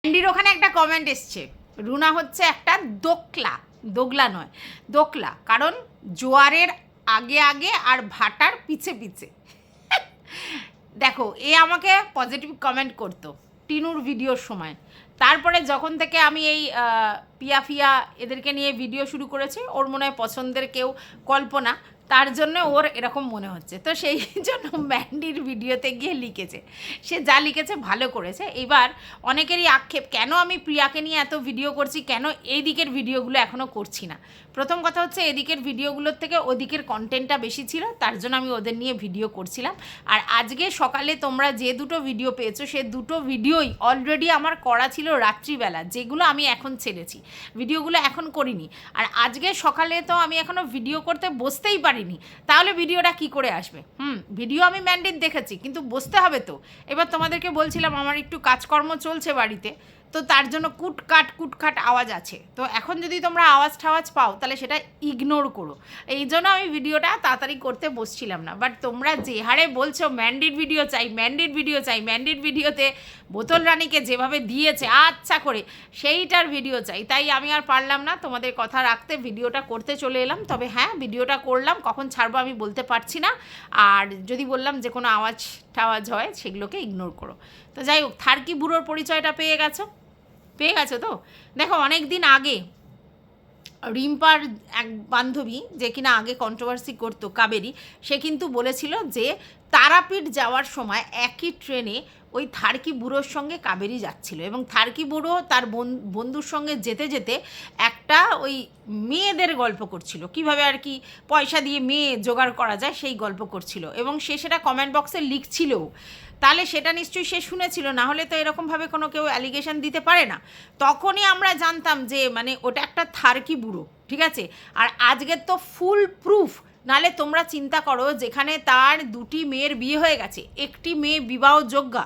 অ্যান্ডির ওখানে একটা কমেন্ট এসছে, রুনা হচ্ছে একটা দোগলা নয় দোকলা, কারণ জোয়ারের আগে আগে আর ভাটার পিছে পিছে। দেখো, এ আমাকে পজিটিভ কমেন্ট করতো টিনুর ভিডিওর সময়। তারপরে যখন থেকে আমি এই পিয়া ফিয়া এদেরকে নিয়ে ভিডিও শুরু করেছি, ওর মনে হয় পছন্দের কেউ কল্পনা, তার জন্য ওর এরকম মনে হচ্ছে। তো সেই জন্য ম্যান্ডির ভিডিওতে গিয়ে লিখেছে, সে যা লিখেছে ভালো করেছে। এবার অনেকেরই আক্ষেপ, কেন আমি প্রিয়াকে নিয়ে এত ভিডিও করছি, কেন এই দিকের ভিডিওগুলো এখনও করছি না। প্রথম কথা হচ্ছে, এদিকের ভিডিওগুলোর থেকে ওদিকের কন্টেন্টটা বেশি ছিল, তার জন্য আমি ওদের নিয়ে ভিডিও করছিলাম। আর আজকে সকালে তোমরা যে দুটো ভিডিও পেয়েছো, সে দুটো ভিডিওই অলরেডি আমার করা ছিল রাত্রিবেলা, যেগুলো আমি এখন ছেড়েছি, ভিডিওগুলো এখন করিনি। আর আজকে সকালে তো আমি এখনও ভিডিও করতে বসতেই পারিনি, তাহলে ভিডিওটা কি করে আসবে? ভিডিও আমি ম্যান্ডেট দেখেছি, কিন্তু বসতে হবে তো। এবার তোমাদেরকে বলছিলাম আমার একটু কাজকর্ম চলছে বাড়িতে, তো তার জন্য কুটকাট আওয়াজ আছে। তো এখন যদি তোমরা আওয়াজ ঠাওয়াজ পাও, তাহলে সেটা ইগনোর করো। এই জন্য আমি ভিডিওটা তাড়াতাড়ি করতে বসছিলাম না। বাট তোমরা যে হারে বলছো ম্যান্ডির ভিডিও চাই, ম্যান্ডির ভিডিওতে বোতল রানীকে যেভাবে দিয়েছে আচ্ছা করে, সেইটার ভিডিও চাই, তাই আমি আর পারলাম না তোমাদের কথা রাখতে, ভিডিওটা করতে চলে এলাম। তবে হ্যাঁ, ভিডিওটা করলাম, কখন ছাড়বো আমি বলতে পারছি না। আর যদি বললাম যে কোনো আওয়াজ টাওয়াজ হয়, সেগুলোকে ইগনোর করো। তো যাই হোক, থার্কি বুড়োর পরিচয়টা পেয়ে গেছো তো। দেখো, অনেক দিন আগে রিম্পার এক বান্ধবী, যে কিনা আগে কন্ট্রোভার্সি করতো, কাবেরী, সে কিন্তু বলেছিল যে তারাপীঠ যাওয়ার সময় একই ট্রেনে ওই থার্কি বুড়োর সঙ্গে কাবেরী যাচ্ছিল, এবং থার্কি বুড়ো তার বন্ধুর সঙ্গে যেতে যেতে একটা ওই মেয়েদের গল্প করছিল, কিভাবে আর কি পয়সা দিয়ে মেয়ে জোগাড় করা যায় সেই গল্প করছিল, এবং সে সেটা কমেন্ট বক্সে লিখছিল। তাহলে সেটা নিশ্চয়ই সে শুনেছিল, না হলে তো এরকমভাবে কোনো কেউ অ্যালিগেশন দিতে পারে না। তখনই আমরা জানতাম যে মানে ওটা একটা থার্কি বুড়ো, ঠিক আছে। আর আজকের তো ফুল প্রুফ, নালে তোমরা চিন্তা করো, যেখানে তার দুটি মেয়ের বিয়ে হয়ে গেছে, একটি মেয়ে বিবাহযোগ্যা,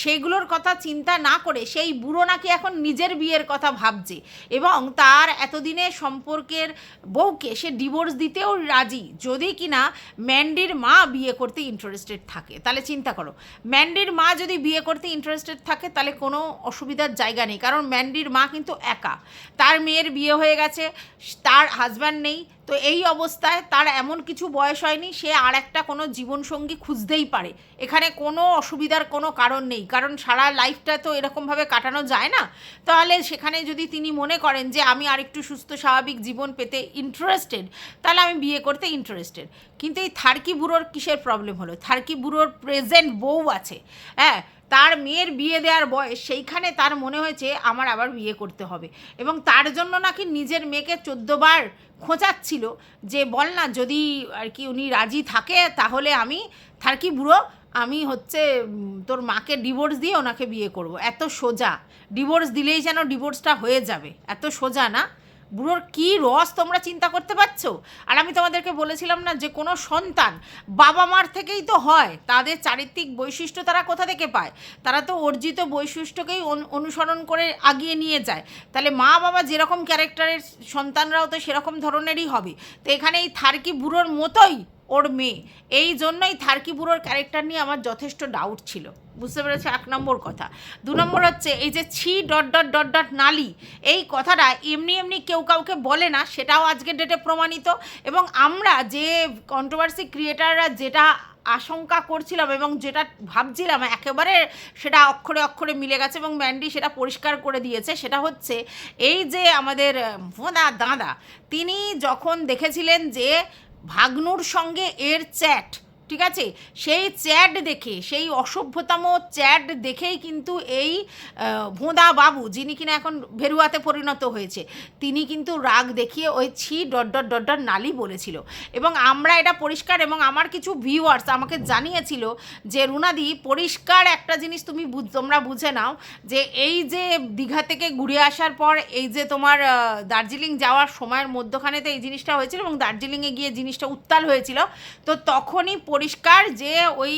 সেগুলোর কথা চিন্তা না করে সেই বুড়ো নাকি এখন নিজের বিয়ের কথা ভাবছে, এবং তার এতদিনের সম্পর্কের বউকে সে ডিভোর্স দিতেও রাজি, যদি কিনা ম্যান্ডির মা বিয়ে করতে ইন্টারেস্টেড থাকে। তাহলে চিন্তা করো, ম্যান্ডির মা যদি বিয়ে করতে ইন্টারেস্টেড থাকে, তাহলে কোনো অসুবিধার জায়গা নেই, কারণ ম্যান্ডির মা কিন্তু একা, তার মেয়ের বিয়ে হয়ে গেছে, তার হাজব্যান্ড নেই। তো এই অবস্থায় তার এমন কিছু বয়স হয়নি, সে আর একটা কোনো জীবনসঙ্গী খুঁজতেই পারে, এখানে কোনো অসুবিধার কোনো কারণ নেই, কারণ সারা লাইফটা তো এরকমভাবে কাটানো যায় না। তাহলে সেখানে যদি তিনি মনে করেন যে আমি আরেকটু সুস্থ স্বাভাবিক জীবন পেতে ইন্টারেস্টেড, তাহলে আমি বিয়ে করতে ইন্টারেস্টেড। কিন্তু এই থার্কি বুড়োর কিসের প্রবলেম হলো? থার্কি বুড়োর প্রেজেন্ট বউ আছে, হ্যাঁ, তার মেয়ের বিয়ে দেওয়ার বয়স, সেইখানে তার মনে হয়েছে আমার আবার বিয়ে করতে হবে, এবং তার জন্য নাকি নিজের মেয়েকে 14 বার খোঁচাচ্ছিল যে বল না, যদি আর কি উনি রাজি থাকে, তাহলে আমি থার্কি বুড়ো, আমি হচ্ছে তোর মাকে ডিভোর্স দিয়ে ওনাকে বিয়ে করব। এত সোজা, ডিভোর্স দিলেই যেন ডিভোর্সটা হয়ে যাবে, এত সোজা না। বুড়োর কী রস তোমরা চিন্তা করতে পারছো? আর আমি তোমাদেরকে বলেছিলাম না, যে কোনো সন্তান বাবা মার থেকেই তো হয়, তাদের চারিত্রিক বৈশিষ্ট্য তারা কোথা থেকে পায়? তারা তো অর্জিত বৈশিষ্ট্যকেই অনুসরণ করে আগিয়ে নিয়ে যায়। তাহলে মা বাবা যেরকম ক্যারেক্টারের, সন্তানরাও তো সেরকম ধরনেরই হবে। তো এখানে এই থার্কি বুড়োর মতোই ওর মেয়ে, এই জন্যই থার্কি বুড়োর ক্যারেক্টার নিয়ে আমার যথেষ্ট ডাউট ছিল, বুঝতে পেরেছে? 1 নম্বর কথা। 2 নম্বর হচ্ছে, এই যে ছি ডট নালি, এই কথাটা এমনি এমনি কেউ কাউকে বলে না, সেটাও আজকের ডেটে প্রমাণিত। এবং আমরা যে কন্ট্রোভার্সি ক্রিয়েটাররা যেটা আশঙ্কা করছিলাম এবং যেটা ভাবছিলাম, একেবারে সেটা অক্ষরে অক্ষরে মিলে গেছে, এবং ম্যান্ডি সেটা পরিষ্কার করে দিয়েছে। সেটা হচ্ছে এই যে আমাদের দাদা, তিনি যখন দেখেছিলেন যে ভাগ্নুর সঙ্গে এর চ্যাট, ঠিক আছে, সেই চ্যাট দেখে, সেই অসভ্যতম চ্যাট দেখেই কিন্তু এই ভোঁদা বাবু, যিনি কিনা এখন ভেরুয়াতে পরিণত হয়েছে, তিনি কিন্তু রাগ দেখিয়ে ওই ছি ডট নালি বলেছিল। এবং আমরা এটা পরিষ্কার, এবং আমার কিছু ভিউয়ার্স আমাকে জানিয়েছিল যে রুনাদি, পরিষ্কার একটা জিনিস তোমরা বুঝে নাও, যে এই যে দীঘা থেকে ঘুরে আসার পর এই যে তোমার দার্জিলিং যাওয়ার সময়ের মধ্যখানেতে এই জিনিসটা হয়েছিল, এবং দার্জিলিংয়ে গিয়ে জিনিসটা উত্তাল হয়েছিল, তো তখনই পরিষ্কার যে ওই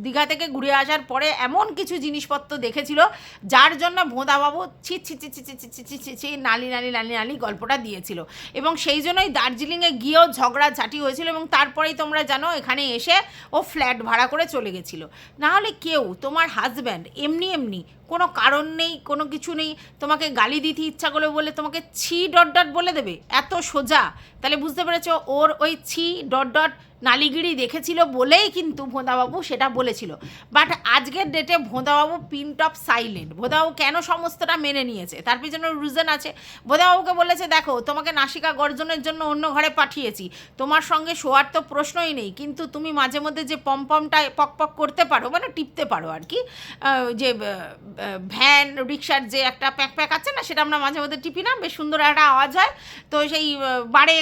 দীঘা থেকে ঘুরে আসার পরে এমন কিছু জিনিসপত্র দেখেছিল যার জন্য ভোঁদাবাবু ছি ছি ছি ছি ছি ছি ছি ছি ছি নালি নালি নালি নালি গল্পটা দিয়েছিল, এবং সেই জন্যই দার্জিলিংয়ে গিয়েও ঝগড়াঝাটি হয়েছিল, এবং তারপরেই তোমরা জানো এখানে এসে ও ফ্ল্যাট ভাড়া করে চলে গেছিলো। নাহলে কেউ তোমার হাজব্যান্ড এমনি এমনি কোনো কারণ নেই, কোনো কিছু নেই, তোমাকে গালি দিতে ইচ্ছা করলে বলে তোমাকে ছি ডট ডট বলে দেবে এত সোজা? তাহলে বুঝতে পেরেছো, ওর ওই ছি ডট ডট নালিগিরি দেখেছিল বলেই কিন্তু ভোঁদাবাবু সেটা বলেছিল। বাট আজকের ডেটে ভোঁদাবাবু পিন্ট অফ সাইলেন্ট। ভোঁদাবাবু কেন সমস্তটা মেনে নিয়েছে তার পিছনে রিজন আছে। ভোঁদাবাবুকে বলেছে দেখো তোমাকে নাসিকা গর্জনের জন্য অন্য ঘরে পাঠিয়েছি, তোমার সঙ্গে শোয়ার তো প্রশ্নই নেই, কিন্তু তুমি মাঝে মধ্যে যে পমপমটা পক পক করতে পারো, মানে টিপতে পারো আর কি, যে ভ্যান রিক্সার যে একটা প্যাক প্যাক আছে না, সেটা আমরা মাঝে মধ্যে টিপি না, বেশ সুন্দর একটা আওয়াজ হয়, তো সেই বাড়ে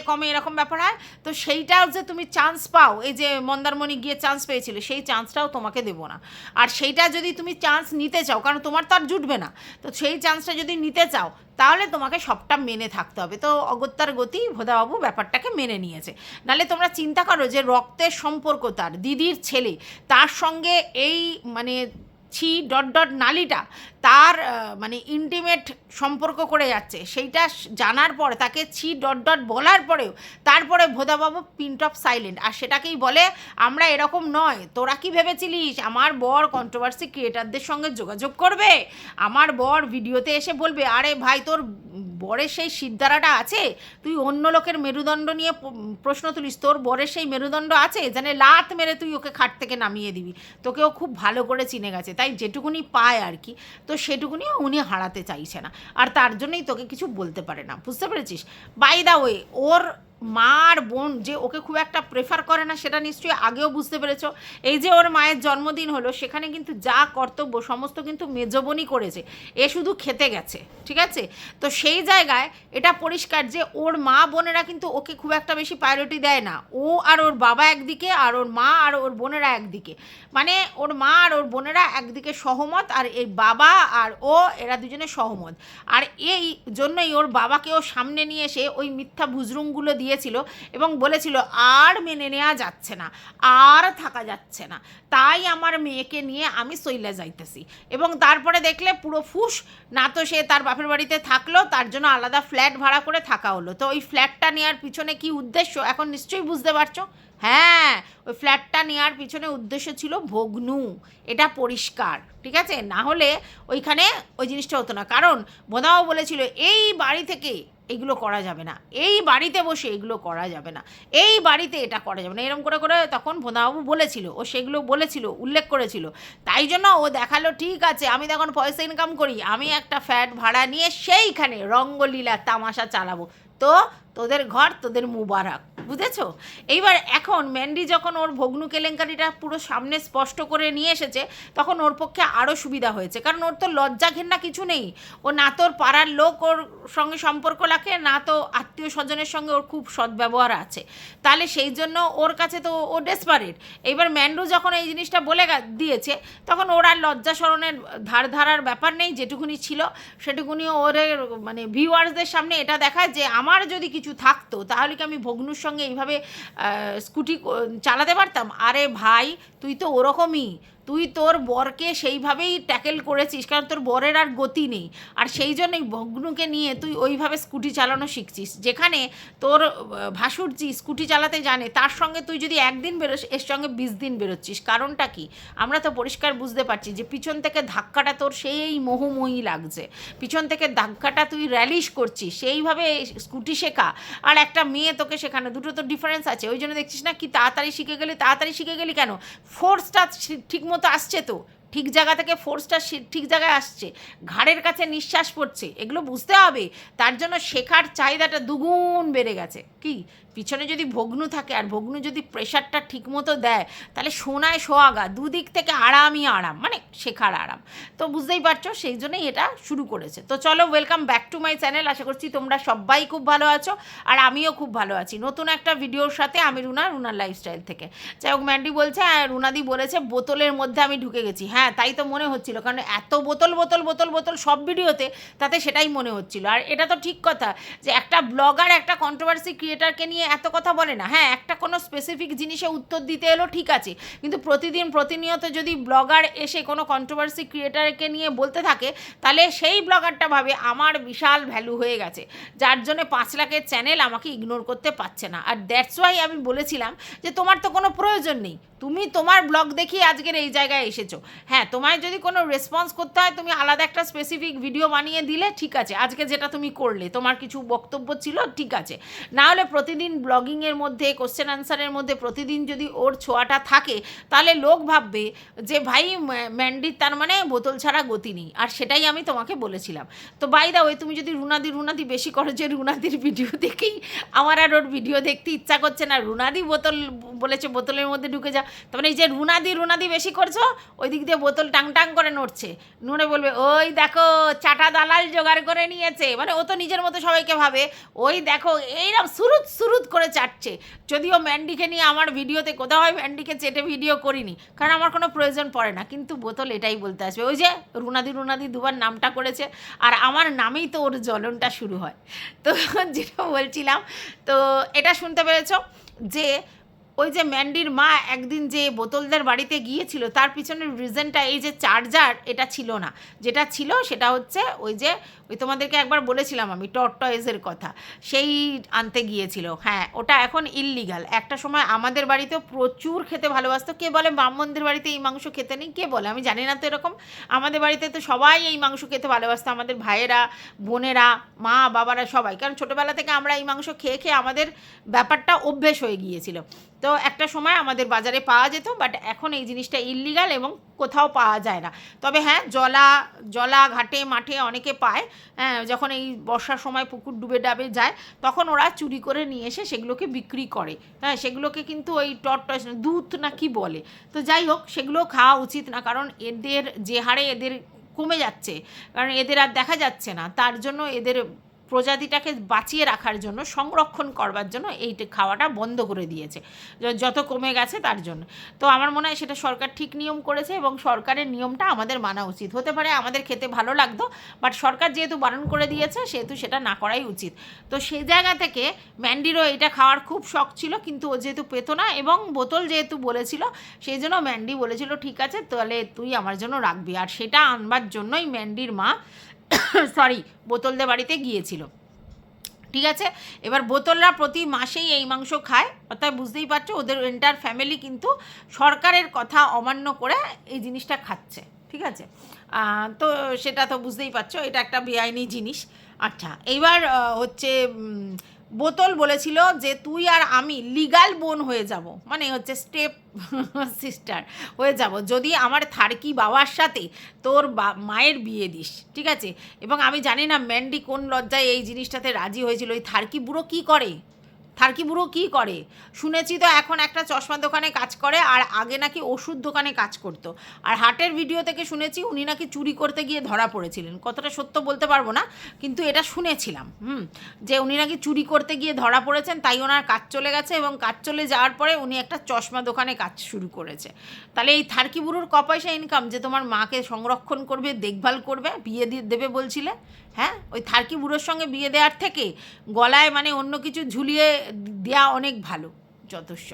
কমে এরকম ব্যাপার হয়। তো সেইটাও যে তুমি চান্স পাও, এই যে মন্দারমণি গিয়ে চান্স পেয়েছিলে, সেই চান্সটাও তোমাকে দেবো না। আর সেইটা যদি তুমি চান্স নিতে চাও, কারণ তোমার তো আর জুটবে না, তো সেই চান্সটা যদি নিতে চাও তাহলে তোমাকে সবটা মেনে থাকতে হবে। তো অগত্যার গতি ভোঁদাবাবু ব্যাপারটাকে মেনে নিয়েছে। নাহলে তোমরা চিন্তা করো যে রক্তের সম্পর্ক, তার দিদির ছেলে, তার সঙ্গে এই মানে ছি ডট ডট নালিটা তার মানে ইন্টিমেট সম্পর্ক করে যাচ্ছে, সেইটা জানার পর তাকে ছি ডট ডট বলার পরেও তারপরে ভোঁদাবাবু পিন্ট অফ সাইলেন্ট। আর সেটাকেই বলে আমরা এরকম নয়, তোরা কি ভেবেছিলিস আমার বর কন্ট্রোভার্সি ক্রিয়েটারদের সঙ্গে যোগাযোগ করবে, আমার বর ভিডিওতে এসে বলবে আরে ভাই তোর বরের সেই সিদ্ধারাটা আছে, তুই অন্য লোকের মেরুদণ্ড নিয়ে প্রশ্ন তুলিস, তোর বরের সেই মেরুদণ্ড আছে জানে লাত মেরে তুই ওকে খাট থেকে নামিয়ে দিবি, তোকেও খুব ভালো করে চিনে গেছে, তাই যেটুকুনি পায় আর কি, তো সেটুকুনি উনি হারাতে চাইছে না, আর তার জন্যই তোকে কিছু বলতে পারে না, বুঝতে পেরেছিস? বাই দা ওয়ে, ওর মার বোন যে ওকে খুব একটা প্রেফার করে না সেটা নিশ্চয়ই আগেও বুঝতে পেরেছ। এই যে ওর মায়ের জন্মদিন হলো, সেখানে কিন্তু যা কর্তব্য সমস্ত কিন্তু মেজ বোনই করেছে, এ শুধু খেতে গেছে, ঠিক আছে? তো সেই জায়গায় এটা পরিষ্কার যে ওর মা বোনেরা কিন্তু ওকে খুব একটা বেশি প্রায়োরিটি দেয় না, ও আর ওর বাবা একদিকে, আর ওর মা আর ওর বোনেরা একদিকে, মানে ওর মা আর ওর বোনেরা একদিকে সহমত, আর এই বাবা আর ও এরা দুজনে সহমত। আর এই জন্যই ওর বাবাকেও সামনে নিয়ে এসে ওই মিথ্যা ভুজরুংগুলো দিয়েছিল এবং বলেছিল আর মেনে নেওয়া যাচ্ছে না, আর থাকা যাচ্ছে না, তাই আমার মেয়েকে নিয়ে আমি সইলা যাইতেছি। এবং তারপরে দেখলে পুরো ফুস, না তো সে তার বাপের বাড়িতে থাকলো, তার জন্য আলাদা ফ্ল্যাট ভাড়া করে থাকা হলো। তো ওই ফ্ল্যাটটা নেওয়ার পিছনে কি উদ্দেশ্য এখন নিশ্চয়ই বুঝতে পারছো। হ্যাঁ, ওই ফ্ল্যাটটা নেওয়ার পিছনে উদ্দেশ্য ছিল ভগ্নু, এটা পরিষ্কার, ঠিক আছে? না হলে ওইখানে ওই জিনিসটা হতো না, কারণ বোধাও বলেছিল এই বাড়ি থেকে এগুলো করা যাবে না, এই বাড়িতে বসে এগুলো করা যাবে না, এই বাড়িতে এটা করা যাবে না, এরকম করে করে তখন ভোঁদাবাবু বলেছিল, ও সেগুলো বলেছিল, উল্লেখ করেছিল। তাই জন্য ও দেখালো ঠিক আছে আমি তখন পয়সা ইনকাম করি, আমি একটা ফ্ল্যাট ভাড়া নিয়ে সেইখানে রঙ্গলীলা তামাশা চালাবো, তো তোদের ঘর তোদের মুবারক, বুঝেছো? এইবার এখন ম্যান্ডি যখন ওর ভগ্নু কেলেঙ্কারিটা পুরো সামনে স্পষ্ট করে নিয়ে এসেছে, তখন ওর পক্ষে আরও সুবিধা হয়েছে, কারণ ওর তো লজ্জা ঘেন্না কিছু নেই, ও না তোর পাড়ার লোক ওর সঙ্গে সম্পর্ক রাখে, না তো আত্মীয় স্বজনের সঙ্গে ওর খুব সদ্ব্যবহার আছে, তাহলে সেই জন্য ওর কাছে তো ও ডেসপারেট। এইবার ম্যান্ডু যখন এই জিনিসটা বলে দিয়েছে, তখন ওর আর লজ্জা স্মরণের ধারার ব্যাপার নেই, যেটুকুনি ছিল সেটুকুনি ওর মানে ভিউয়ার্সদের সামনে এটা দেখায় যে আমার যদি কিছু থাকতো তাহলে কি আমি ভগ্নুর সঙ্গে এইভাবে স্কুটি চালাতে পারতাম? আরে ভাই তুই তো ওরকমই, তুই তোর বরকে সেইভাবেই ট্যাকেল করেছিস, কারণ তোর বরের আর গতি নেই, আর সেই জন্যই ভগ্নুকে নিয়ে তুই ওইভাবে স্কুটি চালানো শিখছিস, যেখানে তোর ভাসুরজি স্কুটি চালাতে জানে, তার সঙ্গে তুই যদি একদিন বেরোস এর সঙ্গে 20 দিন বেরোচ্ছিস, কারণটা কি? আমরা তো পরিষ্কার বুঝতে পারছি যে পিছন থেকে ধাক্কাটা তোর সেই মোহময়ী লাগছে, পিছন থেকে ধাক্কাটা তুই র্যালিশ করছিস, সেইভাবে স্কুটি শেখা আর একটা মেয়ে তোকে শেখানো, দুটো তো ডিফারেন্স আছে। ওই জন্য দেখছিস না কি তাড়াতাড়ি শিখে গেলি কেন? ফোর্সটা ঠিক মতো আসছে তো, ঠিক জায়গা থেকে ফোর্সটা ঠিক জায়গায় আসছে, ঘাড়ের কাছে নিঃশ্বাস পড়ছে, এগুলো বুঝতে হবে। তার জন্য শেখার চাহিদাটা দুগুণ বেড়ে গেছে। কি পিছনে যদি ভগ্নু থাকে আর ভগ্নু যদি প্রেশারটা ঠিক মতো দেয়, তাহলে সোনায় সোহাগা, দুদিক থেকে আরামই আরাম, মানে শেখার আরাম। তো বুঝতেই পারছো, সেই জন্যই এটা শুরু করেছে। তো চলো, welcome back to my channel. আশা করছি তোমরা সবাই খুব ভালো আছো, আর আমিও খুব ভালো আছি নতুন একটা ভিডিওর সাথে। আমি রুনার লাইফস্টাইল থেকে। যাই হোক, ম্যান্ডি বলছে, রুনাদি বলেছে বোতলের মধ্যে আমি ঢুকে গেছি। হ্যাঁ, তাই তো মনে হচ্ছিল, কারণ এত বোতল বোতল বোতল বোতল সব ভিডিওতে, তাতে সেটাই মনে হচ্ছিল। আর এটা তো ঠিক কথা যে একটা ব্লগার একটা কন্ট্রোভার্সি ক্রিয়েটারকে নিয়ে নিয়ে এত কথা বলে না। হ্যাঁ, একটা কোনো স্পেসিফিক জিনিসে উত্তর দিতে এলো ঠিক আছে, কিন্তু প্রতিনিয়ত যদি ব্লগার এসে কোনো কন্ট্রোভার্সি ক্রিয়েটারকে নিয়ে বলতে থাকে, তাহলে সেই ব্লগারটা ভাবে আমার বিশাল ভ্যালু হয়ে গেছে, যার জন্য 5 লাখের চ্যানেল আমাকে ইগনোর করতে পারছে না। আর দ্যাটস ওয়াই আমি বলেছিলাম যে তোমার তো কোনো প্রয়োজন নেই, তুমি তোমার ব্লগ দেখিয়ে আজকের এই জায়গায় এসেছো। হ্যাঁ, তোমায় যদি কোনো রেসপন্স করতে হয় তুমি আলাদা একটা স্পেসিফিক ভিডিও বানিয়ে দিলে ঠিক আছে, আজকে যেটা তুমি করলে তোমার কিছু বক্তব্য ছিল ঠিক আছে, না হলে প্রতিদিন ব্লগিংয়ের মধ্যে কোশ্চেন আনসারের মধ্যে প্রতিদিন যদি ওর ছোঁয়াটা থাকে, তাহলে লোক ভাববে যে ভাই ম্যান্ডির তার মানে বোতল ছাড়া গতি নেই। আর সেটাই আমি তোমাকে বলেছিলাম। তো বাই দা ওয়ে, তুমি যদি রুনাদি বেশি করো, যে রুনাদির ভিডিও দেখেই আমার আর ওর ভিডিও দেখতে ইচ্ছা করছে না, রুনাদি বোতল বলেছে বোতলের মধ্যে ঢুকে যা, তার মানে এই যে রুনাদি বেশি করছো, ওই দিক দিয়ে বোতল টাং করে নড়ছে, নড়ে বলবে ওই দেখো চাটা দালাল জোগাড় করে নিয়েছে, মানে ও তো নিজের মতো সবাইকে ভাবে ওই দেখো এইরকম সুরুত করে চাটছে। যদিও ম্যান্ডিকে নিয়ে আমার ভিডিওতে কোথাও হয় ম্যান্ডিকে চেটে ভিডিও করিনি, কারণ আমার কোনো প্রয়োজন পড়ে না, কিন্তু বোতল এটাই বলতে আসবে ওই যে রুনাদি দুবার নামটা করেছে, আর আমার নামেই তো ওর জ্বলনটা শুরু হয়। তো যেটা বলছিলাম, তো এটা শুনতে পেরেছ যে ওই যে ম্যান্ডির মা একদিন যে বোতলদের বাড়িতে গিয়েছিল, তার পিছনের রিজনটা এই যে চার্জার এটা ছিল না, যেটা ছিল সেটা হচ্ছে ওই তোমাদেরকে একবার বলেছিলাম আমি টর্টয়েজের কথা, সেই আনতে গিয়েছিল। হ্যাঁ, ওটা এখন ইললিগাল। একটা সময় আমাদের বাড়িতেও প্রচুর খেতে ভালোবাসতো। কে বলে ব্রাহ্মণদের বাড়িতে এই মাংস খেতে নেই? কে বলে? আমি জানি না তো এরকম। আমাদের বাড়িতে তো সবাই এই মাংস খেতে ভালোবাসতো, আমাদের ভাইয়েরা, বোনেরা, মা বাবারা সবাই, কারণ ছোটোবেলা থেকে আমরা এই মাংস খেয়ে খেয়ে আমাদের ব্যাপারটা অভ্যেস হয়ে গিয়েছিল। তো একটা সময় আমাদের বাজারে পাওয়া যেত, বাট এখন এই জিনিসটা ইললিগাল এবং কোথাও পাওয়া যায় না। তবে হ্যাঁ, জলা ঘাটে মাঠে অনেকে পায়। হ্যাঁ, যখন এই বর্ষার সময় পুকুর ডুবে ডাবে যায়, তখন ওরা চুরি করে নিয়ে এসে সেগুলোকে বিক্রি করে। হ্যাঁ, সেগুলোকে কিন্তু ওই টর্টয়েজ দুধ না কি বলে, তো যাই হোক, সেগুলো খাওয়া উচিত না, কারণ এদের যে হারে এদের কমে যাচ্ছে, কারণ এদের আর দেখা যাচ্ছে না, তার জন্য এদের প্রজাতিটাকে বাঁচিয়ে রাখার জন্য, সংরক্ষণ করবার জন্য এইটা খাওয়াটা বন্ধ করে দিয়েছে, যত কমে গেছে তার জন্য। তো আমার মনে হয় সেটা সরকার ঠিক নিয়ম করেছে, এবং সরকারের নিয়মটা আমাদের মানা উচিত। হতে পারে আমাদের খেতে ভালো লাগতো, বাট সরকার যেহেতু বারণ করে দিয়েছে সেহেতু সেটা না করাই উচিত। তো সেই জায়গা থেকে ম্যান্ডিরও এটা খাওয়ার খুব শখ ছিল, কিন্তু ও যেহেতু পেত না এবং বোতল যেহেতু বলেছিল, সেই জন্য ম্যান্ডি বলেছিল ঠিক আছে তাহলে তুই আমার জন্য রাখবি, আর সেটা আনবার জন্যই ম্যান্ডির মা বোতলদের বাড়িতে গিয়েছিল। ঠিক আছে, এবার বোতলরা প্রতি মাসেই এই মাংস খায়, অর্থাৎ বুঝতেই পারছো ওদের এন্টার ফ্যামিলি কিন্তু সরকারের কথা অমান্য করে এই জিনিসটা খাচ্ছে। ঠিক আছে, তো সেটা তো বুঝতেই পারছো এটা একটা বেআইনি জিনিস। আচ্ছা, এইবার হচ্ছে বোতল বলেছিল যে তুই আর আমি লিগাল বোন হয়ে যাব, মানে হচ্ছে স্টেপ সিস্টার হয়ে যাব, যদি আমার থার্কি বাবার সাথে তোর মায়ের বিয়ে দিস। ঠিক আছে, এবং আমি জানি না ম্যান্ডি কোন লজ্জায় এই জিনিসটাতে রাজি হয়েছিল। ওই থার্কি বুড়ো কী করে শুনেছি তো এখন একটা চশমা দোকানে কাজ করে, আর আগে নাকি ওষুধ দোকানে কাজ করতো। আর হাটের ভিডিও থেকে শুনেছি উনি নাকি চুরি করতে গিয়ে ধরা পড়েছিলেন, কতটা সত্য বলতে পারবো না, কিন্তু এটা শুনেছিলাম যে উনি নাকি চুরি করতে গিয়ে ধরা পড়েছেন, তাই ওনার কাজ চলে গেছে, এবং কাজ চলে যাওয়ার পরে উনি একটা চশমা দোকানে কাজ শুরু করেছে। তাহলে এই থার্কি বুড়োর ক পয়সা ইনকাম যে তোমার মাকে সংরক্ষণ করবে, দেখভাল করবে, বিয়ে দেবে বলছিলে? হ্যাঁ, ওই থার্কি বুড়োর সঙ্গে বিয়ে দেওয়ার থেকে গলায় মানে অন্য কিছু ঝুলিয়ে দেওয়া অনেক ভালো। যথেষ্ট।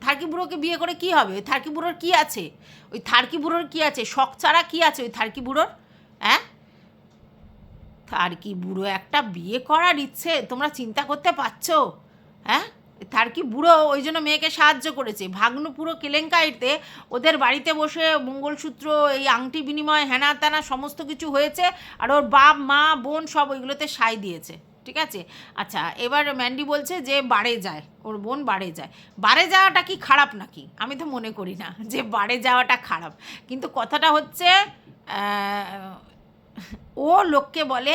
থার্কি বুড়োকে বিয়ে করে কি হবে? ওই থার্কি বুড়োর কী আছে? শখ ছাড়া কী আছে ওই থার্কি বুড়োর? হ্যাঁ, থার্কি বুড়ো একটা বিয়ে করার ইচ্ছে তোমরা চিন্তা করতে পারছো? হ্যাঁ, থার্কি বুড়ো ওই জন্য মেয়েকে সাহায্য করেছে। ভাগ্ন পুরো কেলেঙ্কারিতে ওদের বাড়িতে বসে মঙ্গলসূত্র, এই আংটি বিনিময়, হেনা তেনা সমস্ত কিছু হয়েছে, আর ওর বাপ মা বোন সব ওইগুলোতে সায় দিয়েছে। ঠিক আছে, আচ্ছা, এবার ম্যান্ডি বলছে যে বাড়ে যায়, ওর বোন বাড়ে যায়। বাড়ে যাওয়াটা কি খারাপ নাকি? আমি তো মনে করি না যে বাড়ে যাওয়াটা খারাপ, কিন্তু কথাটা হচ্ছে ও লোককে বলে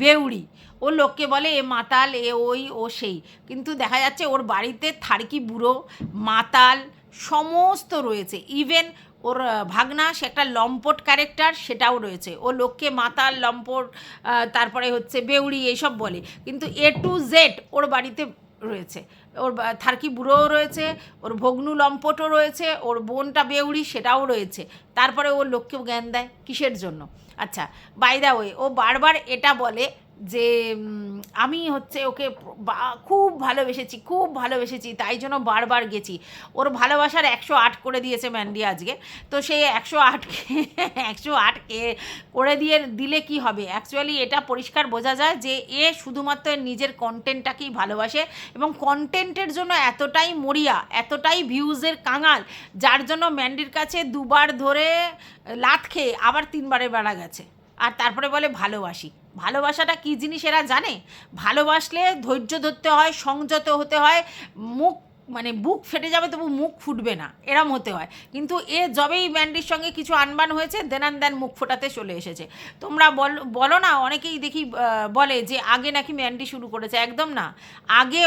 বেউড়ি, ও লোককে বলে এ মাতাল, এ ওই, ও সেই, কিন্তু দেখা যাচ্ছে ওর বাড়িতে থার্কি বুড়ো, মাতাল সমস্ত রয়েছে। ইভেন ওর ভাগনা, সে একটা লম্পট ক্যারেক্টার, সেটাও রয়েছে। ও লোককে মাতাল, লম্পট, তারপরে হচ্ছে বেউড়ি এইসব বলে, কিন্তু A to Z ওর বাড়িতে রয়েছে। ওর থার্কি বুড়োও রয়েছে, ওর ভগ্নু লম্পটও রয়েছে, ওর বোনটা বেউড়ি সেটাও রয়েছে, তারপরে ওর লোককেও জ্ঞান দেয় কিসের জন্য? আচ্ছা, বাই দ্য ওয়ে, ও বারবার এটা বলে যে আমি হচ্ছে ওকে খুব ভালোবেসেছি তাই জন্য বারবার গেছি। ওর ভালোবাসার 108 করে দিয়েছে ম্যান্ডি আজকে। তো সেই 108কে করে দিলে কি হবে? অ্যাকচুয়ালি এটা পরিষ্কার বোঝা যায় যে এ শুধুমাত্র নিজের কন্টেন্টটাকেই ভালোবাসে এবং কন্টেন্টের জন্য এতটাই মরিয়া, এতটাই ভিউজের কাঙাল, যার জন্য ম্যান্ডির কাছে 2বার ধরে লাত খেয়ে আবার 3বারে বেড়া গেছে। আর তারপরে বলে ভালোবাসি। ভালোবাসাটা কী জিনিস এরা জানে? ভালোবাসলে ধৈর্য ধরতে হয়, সংযত হতে হয়, বুক ফেটে যাবে তবু মুখ ফুটবে না, এরম হতে হয়। কিন্তু এ যবেই ম্যান্ডির সঙ্গে কিছু আনবান হয়েছে দেন মুখ ফোটাতে চলে এসেছে। তোমরা বলো না, অনেকেই দেখি বলে যে আগে নাকি ম্যান্ডি শুরু করেছে। একদম না, আগে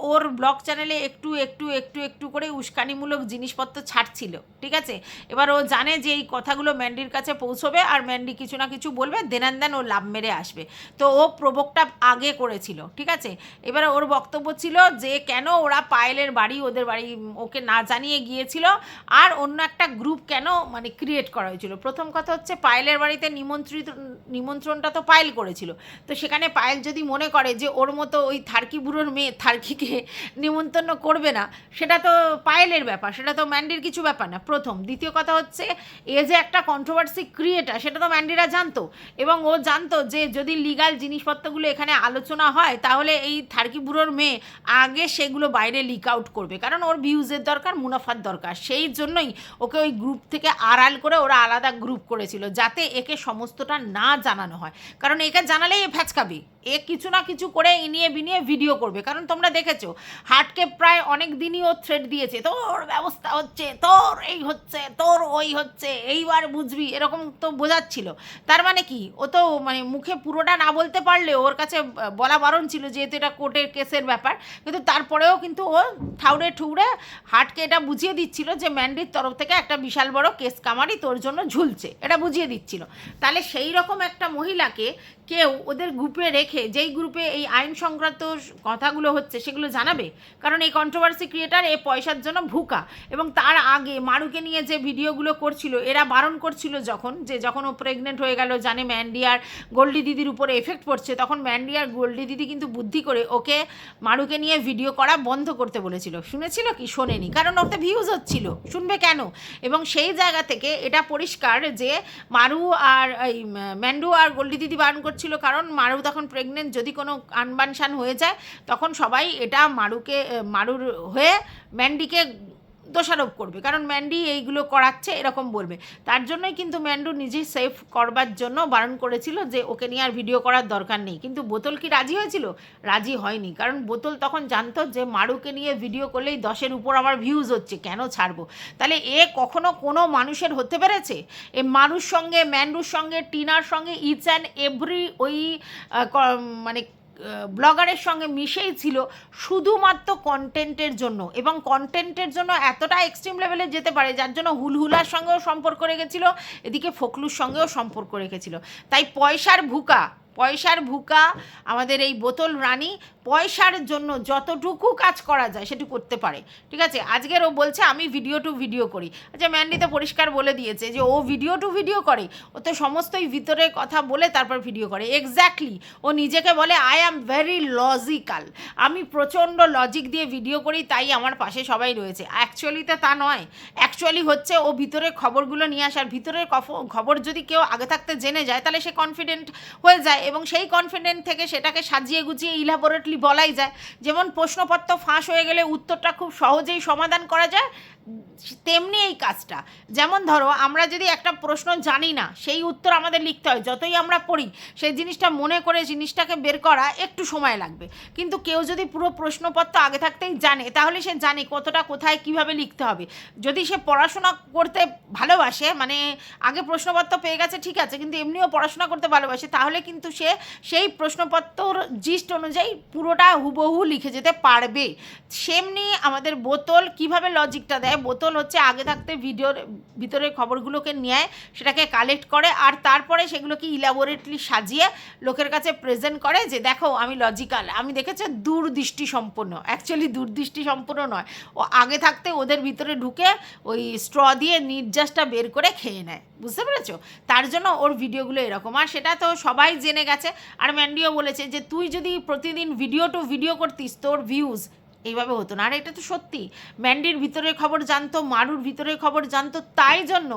ওর ব্লগ চ্যানেলে একটু করে উস্কানিমূলক জিনিসপত্র ছাড়ছিল, ঠিক আছে? এবার ও জানে যে এই কথাগুলো ম্যান্ডির কাছে পৌঁছবে আর ম্যান্ডি কিছু না কিছু বলবে, দেন ও লাভ মেরে আসবে। তো ও প্রভোগটা আগে করেছিল, ঠিক আছে? এবার ওর বক্তব্য ছিল যে কেন ওরা পায়েলের ওদের বাড়ি ওকে না জানিয়ে গিয়েছিল, আর অন্য একটা গ্রুপ কেন ক্রিয়েট করা হয়েছিল। প্রথম কথা হচ্ছে পায়েলের বাড়িতে নিমন্ত্রণটা তো পায়েল করেছিল। তো সেখানে পায়েল যদি মনে করে যে ওর মতো ওই থার্কি বুড়োর মেয়ে থার্কিকে নিমন্ত্রণ করবে না, সেটা তো পায়েলের ব্যাপার, সেটা তো ম্যান্ডির কিছু ব্যাপার না। প্রথম। দ্বিতীয় কথা হচ্ছে এ যে একটা কন্ট্রোভার্সি ক্রিয়েটার সেটা তো ম্যান্ডিরা জানতো, এবং ও জানতো যে যদি লিগাল জিনিসপত্রগুলো এখানে আলোচনা হয় তাহলে এই থার্কি বুড়োর মেয়ে আগে সেগুলো বাইরে লিক আউট করবে, কারণ ওর ভিউজের দরকার, মুনাফার দরকার। সেই জন্যই ওকে ওই গ্রুপ থেকে আড়াল করে ওরা আলাদা গ্রুপ করেছিল, যাতে একে সমস্তটা না জানানো হয়। কারণ একে জানালেই এ ফ্যাচকাবে, এ কিছু না কিছু করে ইনিয়ে বিনিয়ে ভিডিও করবে। কারণ তোমরা দেখেছো হাটকে প্রায় অনেক দিনই ও থ্রেড দিয়েছে, তোর ব্যবস্থা হচ্ছে, তোর এই হচ্ছে, তোর ওই হচ্ছে, এইবার বুঝবি, এরকম তো বোঝাচ্ছিল। তার মানে কি, ও তো মুখে পুরোটা না বলতে পারলে ওর কাছে বলা বারণ ছিল, যেহেতু এটা কোর্টের কেসের ব্যাপার। কিন্তু তারপরেও কিন্তু ও ঠুউড়ে হাটকে এটা বুঝিয়ে দিচ্ছিল যে ম্যান্ডির তরফ থেকে একটা বিশাল বড় কেস কামারি তোর জন্য ঝুলছে, এটা বুঝিয়ে দিচ্ছিল। তাহলে সেই রকম একটা মহিলাকে কেউ ওদের গ্রুপে রেখে, যেই গ্রুপে এই আইন সংক্রান্ত কথাগুলো হচ্ছে সেগুলো জানাবে? কারণ এই কন্ট্রোভার্সি ক্রিয়েটার এ পয়সার জন্য ভুকা। এবং তার আগে মারুকে নিয়ে যে ভিডিওগুলো করছিল, এরা বারণ করছিল যখন ও প্রেগনেন্ট হয়ে গেল, জানে ম্যান্ডি আর গোল্ডি দিদির উপরে এফেক্ট পড়ছে, তখন ম্যান্ডি আর গোল্ডি দিদি কিন্তু বুদ্ধি করে ওকে মারুকে নিয়ে ভিডিও করা বন্ধ করতে বলেছিল। শুনেছিল কি? শোনেনি, কারণ ওতে ভিউজ হচ্ছিল, শুনবে কেন? এবং সেই জায়গা থেকে এটা পরিষ্কার যে মারু আর এই ম্যান্ডু আর গোল্ডি দিদি বারণ করছিল, কারণ মারু তখন প্রেগনেন্ট, যদি কোনো আনবানসান হয়ে যায় তখন সবাই এটা মারুর হয়ে ম্যান্ডিকে দোষারোপ করবে, কারণ ম্যান্ডি এইগুলো করাচ্ছে এরকম বলবে। তার জন্যই কিন্তু ম্যান্ডু নিজেই সেফ করবার জন্য বারণ করেছিল যে ওকে নিয়ে আর ভিডিও করার দরকার নেই। কিন্তু বোতল কি রাজি হয়েছিল? রাজি হয়নি, কারণ বোতল তখন জানতো যে মারুকে নিয়ে ভিডিও করলেই 10-এর উপর আমার ভিউজ হচ্ছে, কেন ছাড়বো? তাহলে এ কখনো কোনো মানুষের হতে পেরেছে? এ ম্যান্ডুর সঙ্গে টিনার সঙ্গে ইচ অ্যান্ড এভরি ওই ব্লগারের সঙ্গে মিশেই ছিল শুধুমাত্র কন্টেন্টের জন্য, এবং কন্টেন্টের জন্য এতটা এক্সট্রিম লেভেলে যেতে পারে যার জন্য হুলহুলার সঙ্গেও সম্পর্ক রেখেছিল, এদিকে ফকলুর সঙ্গেও সম্পর্ক রেখেছিল। তাই পয়সার ভুকা আমাদের এই বোতল রানী পয়সার জন্য যতটুকু কাজ করা যায় সেটু করতে পারে, ঠিক আছে? আজকের ও বলছে আমি ভিডিও টু ভিডিও করি। আচ্ছা, ম্যান্ডি তো পরিষ্কার বলে দিয়েছে যে ও ভিডিও টু ভিডিও করে, ও তো সমস্তই ভিতরে কথা বলে তারপর ভিডিও করে। এক্স্যাক্টলি, ও নিজেকে বলে আই অ্যাম ভেরি লজিক্যাল, আমি প্রচণ্ড লজিক দিয়ে ভিডিও করি, তাই আমার পাশে সবাই রয়েছে। অ্যাকচুয়ালি তো তা নয়, অ্যাকচুয়ালি হচ্ছে ও ভিতরের খবরগুলো নিয়ে আসার, ভিতরের খবর যদি কেউ আগে থাকতে জেনে যায় তাহলে সে কনফিডেন্ট হয়ে যায়, এবং সেই কনফিডেন্ট থেকে সেটাকে সাজিয়ে গুছিয়ে ইলাবোরেটলি বলাই যায়। যেমন প্রশ্নপত্র ফাঁস হয়ে গেলে উত্তরটা খুব সহজেই সমাধান করা যায়, তেমনি এই কাজটা। যেমন ধরো, আমরা যদি একটা প্রশ্ন জানি না, সেই উত্তর আমাদের লিখতে হয়, যতই আমরা পড়ি সেই জিনিসটা মনে করে জিনিসটাকে বের করা একটু সময় লাগবে। কিন্তু কেউ যদি পুরো প্রশ্নপত্র আগে থাকতেই জানে, তাহলে সে জানে কতটা কোথায় কিভাবে লিখতে হবে। যদি সে পড়াশোনা করতে ভালোবাসে, আগে প্রশ্নপত্র পেয়ে গেছে ঠিক আছে, কিন্তু এমনিও পড়াশোনা করতে ভালোবাসে, তাহলে কিন্তু সে সেই প্রশ্নপত্রর জিস্ট অনুযায়ী পুরোটা হুবহু লিখে যেতে পারবে। সেমনি আমাদের বোতল কিভাবে লজিকটা দেয়, বোতল হচ্ছে আগে থাকতে ভিডিওর ভিতরের খবরগুলোকে নেয়, সেটাকে কালেক্ট করে, আর তারপরে সেগুলোকে ইলাবোরেটলি সাজিয়ে লোকের কাছে প্রেজেন্ট করে যে দেখো আমি লজিক্যাল। আমি দেখেছি দূরদৃষ্টি সম্পন্ন, অ্যাকচুয়ালি দূরদৃষ্টি সম্পন্ন নয়, ও আগে থাকতে ওদের ভিতরে ঢুকে ওই স্ট্র দিয়ে নির্যাসটা বের করে খেয়ে নেয়, বুঝতে পেরেছো? তার জন্য ওর ভিডিওগুলো এরকম, আর সেটা তো সবাই জেনে গেছে। আর ম্যান্ডিও বলেছে যে তুই যদি প্রতিদিন ভিডিও টু ভিডিও করতিস তোর ভিউজ এইভাবে হতো না। আর এটা তো সত্যি, ম্যান্ডির ভিতরের খবর জানতো, মারুর ভিতরের খবর জানতো, তাই জন্য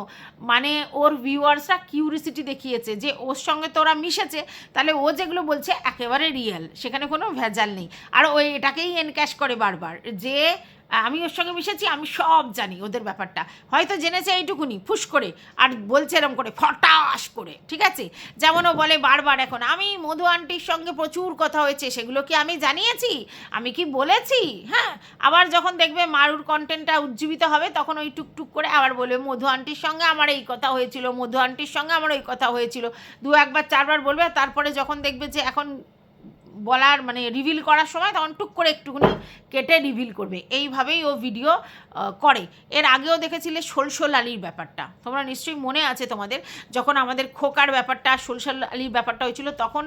মানে ওর ভিউয়ার্সরা কিউরিসিটি দেখিয়েছে যে ওর সঙ্গে তো ওরা মিশেছে, তাহলে ও যেগুলো বলছে একেবারে রিয়েল, সেখানে কোনো ভেজাল নেই। আর ও এটাকেই এনক্যাশ করে বারবার যে আমি ওর সঙ্গে মিশেছি, আমি সব জানি ওদের ব্যাপারটা, হয়তো জেনেছে এইটুকুনি ফুস করে, আর বলছে এরম করে ফটাস করে, ঠিক আছে? যেমন ও বলে বারবার এখন আমি মধু আন্টির সঙ্গে প্রচুর কথা হয়েছে, সেগুলো কি আমি জানিয়েছি, আমি কি বলেছি? হ্যাঁ, আবার যখন দেখবে মারুর কন্টেন্টটা উজ্জীবিত হবে তখন ওই টুকটুক করে আবার বলবে মধু আন্টির সঙ্গে আমার এই কথা হয়েছিল, মধু আন্টির সঙ্গে আমার ওই কথা হয়েছিল, 2-1 4বার বলবে। তারপরে যখন দেখবে যে এখন বলার মানে রিভিল করার সময় তখন টুক করে একটুখানি কেটে রিভিল করবে, এইভাবেই ও ভিডিও করে। এর আগেও দেখেছিলে সলসল আলির ব্যাপারটা, তোমরা নিশ্চয়ই মনে আছে তোমাদের, যখন আমাদের খোকার ব্যাপারটা সলসল আলির ব্যাপারটা হয়েছিল, তখন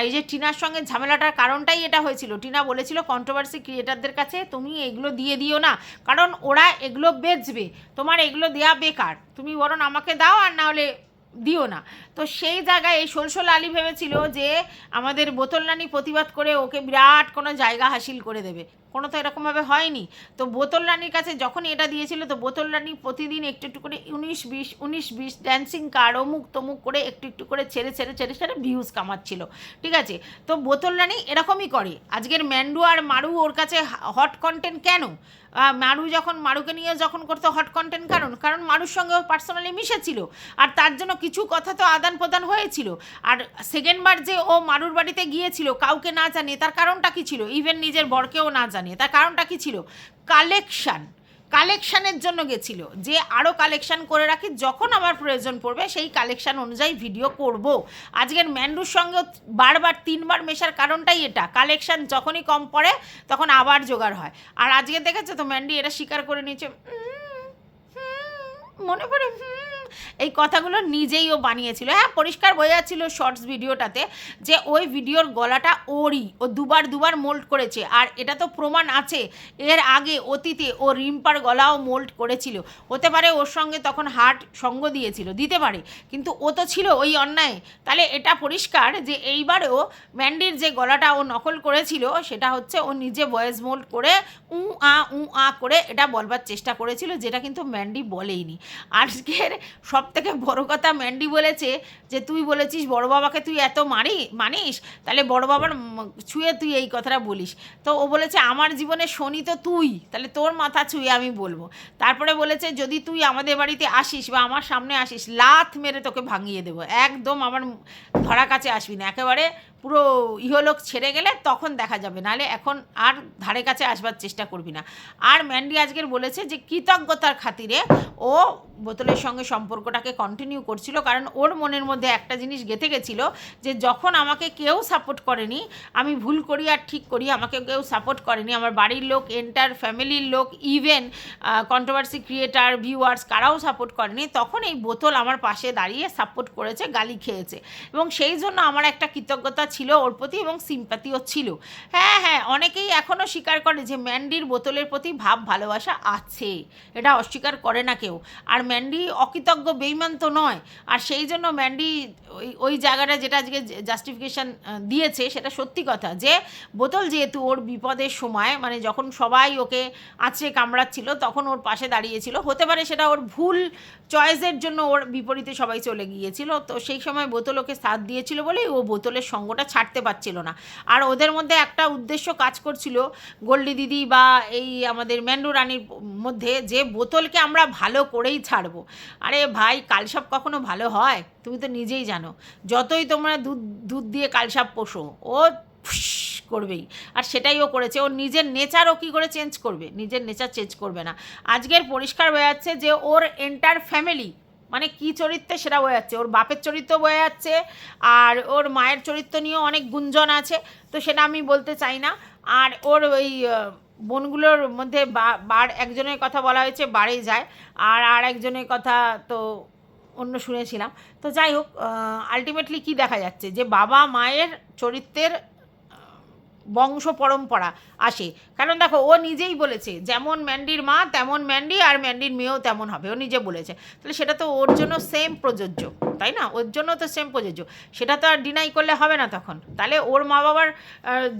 এই যে টিনার সঙ্গে ঝামেলাটার কারণটাই এটা হয়েছিল। টিনা বলেছিল কন্ট্রোভার্সি ক্রিয়েটারদের কাছে তুমি এগুলো দিয়ে দিও না, কারণ ওরা এগুলো বেচবে, তোমার এগুলো দেওয়া বেকার, তুমি বরং আমাকে দাও আর না হলে দিও না। তো সেই জায়গায় এই সলসল আলী ভেবেছিল যে আমাদের বোতল রানী প্রতিবাদ করে ওকে বিরাট কোনো জায়গা হাসিল করে দেবে, কোনো তো এরকমভাবে হয়নি। তো বোতল রানীর কাছে যখন এটা দিয়েছিল, তো বোতল রানী প্রতিদিন একটু একটু করে 19-20 ড্যান্সিং কার্ড অমুক তমুক করে একটু একটু করে ছেড়ে ভিউজ কামাচ্ছিল, ঠিক আছে? তো বোতল রানী এরকমই করে। আজকের ম্যান্ডু আর মারু ওর কাছে হট কন্টেন্ট কেন? মারুকে নিয়ে যখন করতো হট কন্টেন্ট, কারণ মারুর সঙ্গে ও পার্সোনালি মিশেছিল, আর তার জন্য কিছু কথা তো আদান প্রদান হয়েছিল। আর সেকেন্ডবার যে ও মারুর বাড়িতে গিয়েছিল কাউকে না জানিয়ে, তার কারণটা কী ছিল? ইভেন নিজের বরকেও না জানিয়ে, তার কারণটা কী ছিল? কালেকশানের জন্য গেছিল, যে আরও কালেকশান করে রাখি, যখন আমার প্রয়োজন পড়বে সেই কালেকশান অনুযায়ী ভিডিও করব। আজকের ম্যান্ডুর সঙ্গে বারবার 3বার মেশার কারণটাই এটা, কালেকশান যখনই কম পড়ে তখন আবার জোগাড় হয়। আর আজকে দেখেছো তো ম্যান্ডি এটা স্বীকার করে নিয়েছে, মনে পড়ে এই কথাগুলো নিজেই ও বানিয়েছিল। হ্যাঁ, পরিষ্কার বোঝা যাচ্ছিল শর্টস ভিডিওটাতে যে ওই ভিডিওর গলাটা ওরই, ও দুবার মোল্ড করেছে। আর এটা তো প্রমাণ আছে, এর আগে অতীতে ও রিম্পার গলাও মোল্ড করেছিল। হতে পারে ওর সঙ্গে তখন হার্ট সঙ্গ দিতে পারে, কিন্তু ও তো ছিল ওই অন্যায়। তাহলে এটা পরিষ্কার যে এইবারেও ম্যান্ডির যে গলাটা ও নকল করেছিল, সেটা হচ্ছে ও নিজে ভয়েস মোল্ড করে উ আ করে এটা বলবার চেষ্টা করেছিল, যেটা কিন্তু ম্যান্ডি বলেইনি। আজকের সবথেকে বড় কথা ম্যান্ডি বলেছে যে তুই বলেছিস বড় বাবাকে তুই এত মানিস, তাহলে বড় বাবার ছুঁয়ে তুই এই কথাটা বলিস। তো ও বলেছে আমার জীবনে শনি তো তুই, তাহলে তোর মাথা ছুঁয়ে আমি বলবো। তারপরে বলেছে যদি তুই আমাদের বাড়িতে আসিস বা আমার সামনে আসিস, লাথ মেরে তোকে ভাঙিয়ে দেবো, একদম আমার ধরা কাছে আসবি না, একেবারে পুরো ইহলোক ছেড়ে গেলে তখন দেখা যাবে, নাহলে এখন আর ধারে কাছে আসবার চেষ্টা করবি না। আর ম্যান্ডি আজকের বলেছে যে কৃতজ্ঞতার খাতিরে ও বোতলের সঙ্গে সম্পর্কটাকে কন্টিনিউ করছিল, কারণ ওর মনের মধ্যে একটা জিনিস গেঁথে গেছিলো যে যখন আমাকে কেউ সাপোর্ট করেনি, আমি ভুল করি আর ঠিক করি, আমাকে কেউ সাপোর্ট করেনি, আমার বাড়ির লোক, এন্টার ফ্যামিলির লোক, ইভেন কন্ট্রোভার্সি ক্রিয়েটার, ভিউয়ার্স, কারাও সাপোর্ট করেনি, তখন এই বোতল আমার পাশে দাঁড়িয়ে সাপোর্ট করেছে, গালি খেয়েছে, এবং সেই জন্য আমার একটা কৃতজ্ঞতা ছিল ওর প্রতি এবং সিম্প্যাথিও ছিল। হ্যাঁ, অনেকেই এখনও স্বীকার করে যে ম্যান্ডির বোতলের প্রতি ভাব ভালোবাসা আছে, এটা অস্বীকার করে না কেউ। আর ম্যান্ডি অকৃতজ্ঞ বেইমান তো নয়, আর সেই জন্য ম্যান্ডি ওই জায়গাটা যেটা আজকে জাস্টিফিকেশান দিয়েছে সেটা সত্যি কথা, যে বোতল যেহেতু ওর বিপদের সময়, মানে যখন সবাই ওকে আঁচড়ে কামড়াচ্ছিল তখন ওর পাশে দাঁড়িয়েছিল, হতে পারে সেটা ওর ভুল চয়েসের জন্য ওর বিপরীতে সবাই চলে গিয়েছিল, তো সেই সময় বোতল ওকে সাথ দিয়েছিল বলেই ও বোতলের সঙ্গটা ছাড়তে পারছিল না। আর ওদের মধ্যে একটা উদ্দেশ্য কাজ করছিল, গোল্ডি দিদি বা এই আমাদের ম্যান্ডু রানীর মধ্যে, যে বোতলকে আমরা ভালো করেই ছাড়বো। আরে ভাই, কালসাপ কখনো ভালো হয়? তুমি তো নিজেই জানো, যতই তোমরা দুধ দিয়ে কালসাপ পোষো, ও করবেই। আর সেটাই ও করেছে, ওর নিজের নেচারও কী করে চেঞ্জ করবে? নিজের নেচার চেঞ্জ করবে না। আজকের পরিষ্কার হয়ে যাচ্ছে যে ওর এন্টার ফ্যামিলি মানে কী চরিত্রে সেটা বোঝা যাচ্ছে, ওর বাপের চরিত্র বোঝা যাচ্ছে, আর ওর মায়ের চরিত্র নিয়েও অনেক গুঞ্জন আছে, তো সেটা আমি বলতে চাই না। আর ওর ওই বোনগুলোর মধ্যে বার একজনের কথা বলা হয়েছে বাড়ি যায়, আর একজনের কথা তো অন্য শুনেছিলাম। তো যাই হোক, আলটিমেটলি কি দেখা যাচ্ছে যে বাবা মায়ের চরিত্রের বংশ পরম্পরা আসে। কারণ দেখো, ও নিজেই বলেছে যেমন ম্যান্ডির মা তেমন ম্যান্ডি, আর ম্যান্ডির মেয়েও তেমন হবে, ও নিজে বলেছে। তাহলে সেটা তো ওর জন্য সেম প্রযোজ্য, তাই না? ওর জন্য তো সেম প্রযোজ্য, সেটা তো আর ডিনাই করলে হবে না তখন। তাহলে ওর মা বাবার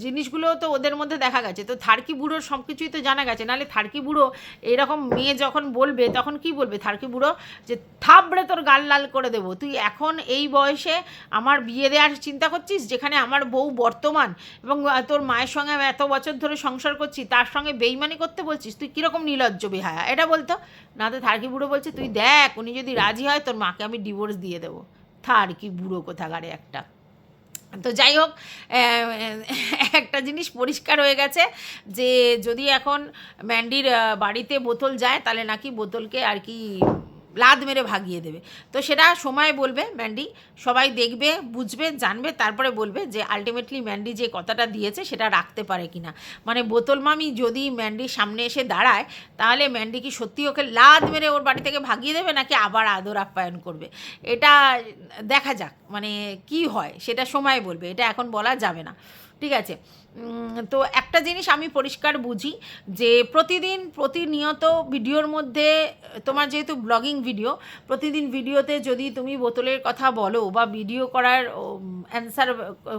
জিনিসগুলোও তো ওদের মধ্যে দেখা গেছে। তো থার্কি বুড়োর সব কিছুই তো জানা গেছে। নাহলে থার্কি বুড়ো এরকম মেয়ে যখন বলবে তখন কি বলবে থার্কি বুড়ো, যে থাবড়ে তোর গাল লাল করে দেবো, তুই এখন এই বয়সে আমার বিয়ে দেওয়ার চিন্তা করছিস, যেখানে আমার বউ বর্তমান এবং তোর মায়ের সঙ্গে আমি এত বছর ধরে সংসার করছি, তার সঙ্গে বেইমানি করতে বলছিস, তুই কীরকম নির্লজ্জ বেহায়া, এটা বলতো না। তো থার্কি বুড়ো বলছে তুই দেখ, উনি যদি রাজি হয় তোর মাকে আমি ডিভোর্স দিয়ে দেবো। থার্কি বুড়ো কোথাকারে একটা। তো যাই হোক, একটা জিনিস পরিষ্কার হয়ে গেছে যে যদি এখন ম্যান্ডির বাড়িতে বোতল যায়, তাহলে নাকি বোতলকে আর কি লাদ মেরে ভাগিয়ে দেবে। তো সেটা সময় বলবে, ম্যান্ডি সবাই দেখবে, বুঝবে, জানবে, তারপরে বলবে যে আলটিমেটলি ম্যান্ডি যে কথাটা দিয়েছে সেটা রাখতে পারে কি না। মানে বোতল মামি যদি ম্যান্ডির সামনে এসে দাঁড়ায়, তাহলে ম্যান্ডি কি সত্যি ওকে লাদ মেরে ওর বাড়ি থেকে ভাগিয়ে দেবে, নাকি আবার আদর আপ্যায়ন করবে, এটা দেখা যাক। মানে কি হয় সেটা সময় বলবে, এটা এখন বলা যাবে না, ঠিক আছে? তো একটা জিনিস আমি পরিষ্কার বুঝি যে প্রতিনিয়ত ভিডিওর মধ্যে, তোমার যেহেতু ব্লগিং ভিডিও, প্রতিদিন ভিডিওতে যদি তুমি বোতলের কথা বলো বা ভিডিও করার অ্যান্সার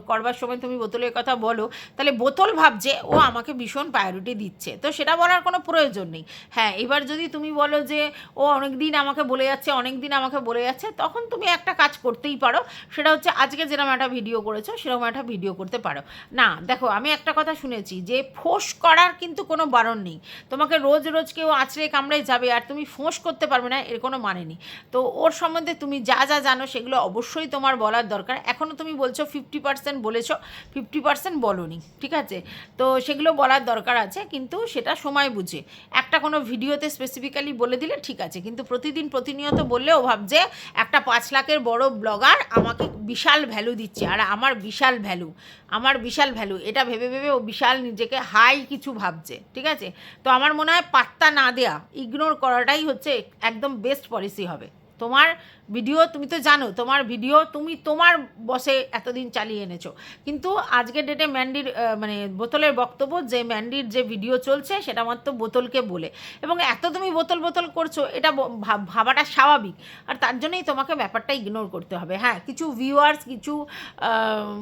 করবার সময় তুমি বোতলের কথা বলো, তাহলে বোতল ভাবছে ও আমাকে ভীষণ প্রায়োরিটি দিচ্ছে। তো সেটা বলার কোনো প্রয়োজন নেই। হ্যাঁ, এবার যদি তুমি বলো যে ও অনেক দিন আমাকে বলে যাচ্ছে, তখন তুমি একটা কাজ করতেই পারো, সেটা হচ্ছে আজকে যেরকম একটা ভিডিও করেছো সেরকম একটা ভিডিও করতে পারো। না দেখো, আমি একটা কথা শুনেছি যে ফোঁস করার কিন্তু কোনো বারণ নেই। তোমাকে রোজ রোজ কেউ আঁচড়ে কামড়ে যাবে আর তুমি ফোঁস করতে পারবে না, এর কোনো মানে নেই। তো ওর সম্বন্ধে তুমি যা যা জানো সেগুলো অবশ্যই তোমার বলার দরকার। এখনও তুমি বলছো 50% বলেছো, 50% বলোনি, ঠিক আছে? তো সেগুলো বলার দরকার আছে, কিন্তু সেটা সময় বুঝে একটা কোনো ভিডিওতে স্পেসিফিক্যালি বলে দিলে ঠিক আছে। কিন্তু প্রতিনিয়ত বললেও ভাবছে একটা 5 লাখের বড় ব্লগার আমাকে বিশাল ভ্যালু দিচ্ছে, আর আমার বিশাল ভ্যালু এটা ভেবে ও বিশাল নিজেকে হাই কিছু ভাবছে, ঠিক আছে? তো আমার মনে হয় পাত্তা না দেয়া, ইগনোর করাটাই হচ্ছে একদম বেস্ট পলিসি হবে। তোমার ভিডিও তুমি তো জানো, তোমার ভিডিও তুমি তোমার বসে এতদিন চালিয়ে এনেছো, কিন্তু আজকের ডেটে ম্যান্ডির মানে বোতলের বক্তব্য যে ম্যান্ডির যে ভিডিও চলছে সেটা মাত্র বোতলকে বলে, এবং এত তুমি বোতল করছো, এটা ভাবাটা স্বাভাবিক। আর তার জন্যই তোমাকে ব্যাপারটা ইগনোর করতে হবে। হ্যাঁ, কিছু ভিউয়ার্স কিছু